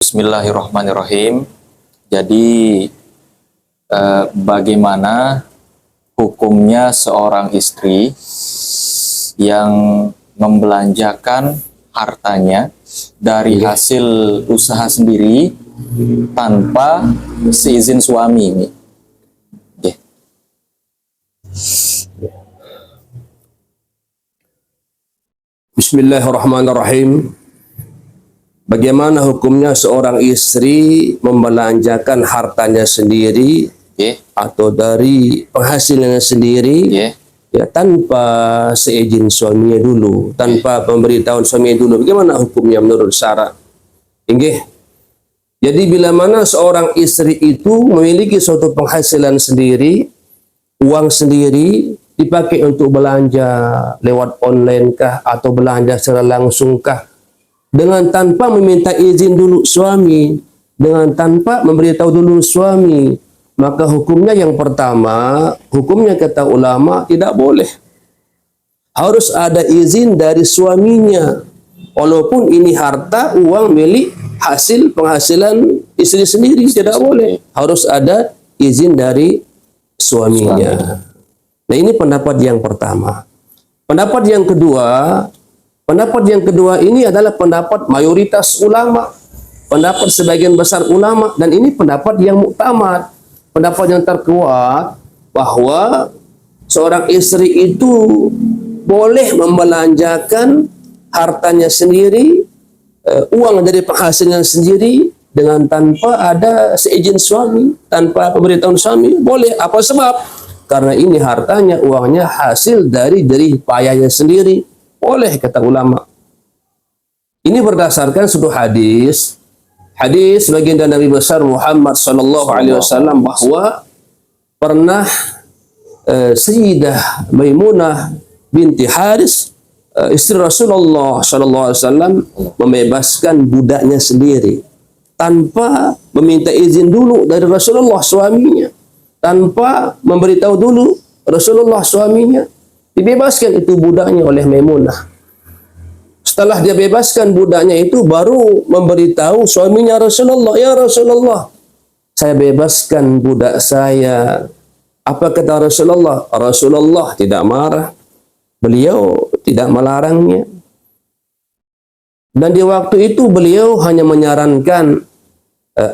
Bismillahirrahmanirrahim. Jadi bagaimana hukumnya seorang istri yang membelanjakan hartanya dari hasil usaha sendiri tanpa seizin suami ini? Bismillahirrahmanirrahim. Bagaimana hukumnya seorang istri membelanjakan hartanya sendiri atau dari penghasilannya sendiri ya tanpa seizin suaminya dulu, tanpa pemberitahuan suaminya dulu? Bagaimana hukumnya menurut syara? Jadi bila mana seorang istri itu memiliki suatu penghasilan sendiri, uang sendiri dipakai untuk belanja lewat online kah atau belanja secara langsung kah, dengan tanpa meminta izin dulu suami, dengan tanpa memberitahu dulu suami, maka hukumnya yang pertama, hukumnya kata ulama tidak boleh. Harus ada izin dari suaminya. Walaupun ini harta, uang milik hasil penghasilan istri sendiri, tidak boleh. Harus ada izin dari suaminya. Nah, ini pendapat yang pertama. Pendapat yang kedua ini adalah pendapat mayoritas ulama, pendapat sebagian besar ulama, dan ini pendapat yang muktamad, pendapat yang terkuat, bahwa seorang istri itu boleh membelanjakan hartanya sendiri, uang dari penghasilan sendiri, dengan tanpa ada seizin suami, tanpa pemberitahuan suami, boleh. Apa sebab? Karena ini hartanya, uangnya hasil dari jerih payahnya sendiri. Boleh, kata ulama. Ini berdasarkan suatu hadis baginda Nabi besar Muhammad sallallahu alaihi wasallam, bahwa pernah Sayyidah Maimunah binti Haris, istri Rasulullah sallallahu alaihi wasallam, membebaskan budaknya sendiri tanpa meminta izin dulu dari Rasulullah suaminya, tanpa memberitahu dulu Rasulullah suaminya. Dibebaskan itu budaknya oleh Maimunah. Setelah dia bebaskan budaknya itu, baru memberitahu suaminya Rasulullah, "Ya Rasulullah, saya bebaskan budak saya." Apa kata Rasulullah? Rasulullah tidak marah. Beliau tidak melarangnya. Dan di waktu itu beliau hanya menyarankan,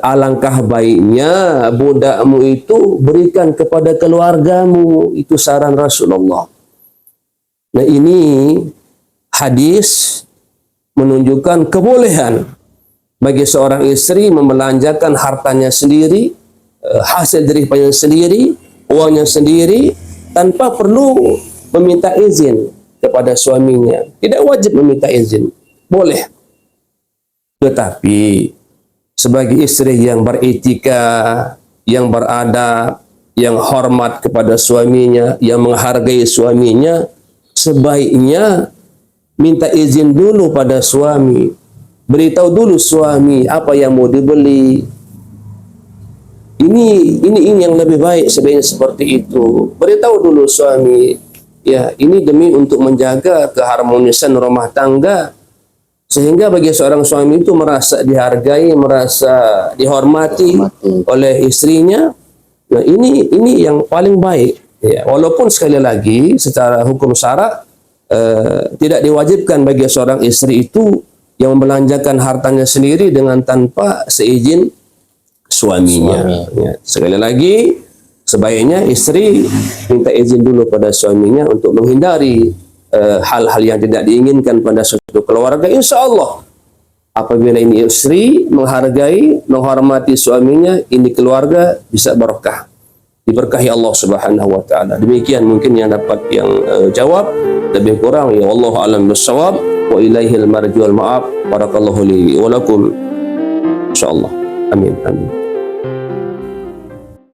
alangkah baiknya budakmu itu berikan kepada keluargamu. Itu saran Rasulullah. Nah, ini hadis menunjukkan kebolehan bagi seorang istri membelanjakan hartanya sendiri, hasil dari payahnya sendiri, uangnya sendiri, tanpa perlu meminta izin kepada suaminya. Tidak wajib meminta izin, boleh. Tetapi sebagai istri yang beretika, yang beradab, yang hormat kepada suaminya, yang menghargai suaminya, sebaiknya minta izin dulu pada suami, beritahu dulu suami apa yang mau dibeli. Ini yang lebih baik, sebaiknya seperti itu. Beritahu dulu suami, ya, ini demi untuk menjaga keharmonisan rumah tangga, sehingga bagi seorang suami itu merasa dihargai, merasa dihormati oleh istrinya. Nah, ini yang paling baik. Ya, walaupun sekali lagi secara hukum syara tidak diwajibkan bagi seorang istri itu yang membelanjakan hartanya sendiri dengan tanpa seizin suaminya. Ya, sekali lagi, sebaiknya istri minta izin dulu pada suaminya untuk menghindari hal-hal yang tidak diinginkan pada suatu keluarga. Insya Allah, apabila ini istri menghargai, menghormati suaminya, ini keluarga bisa berkah, diberkahi Allah Subhanahu wa taala. Demikian mungkin yang dapat yang jawab, lebih kurang ya wallahu a'lam bissawab, wa ilaihil marji wal ma'ab. Barakallahu li wa lakum. Insyaallah. Amin.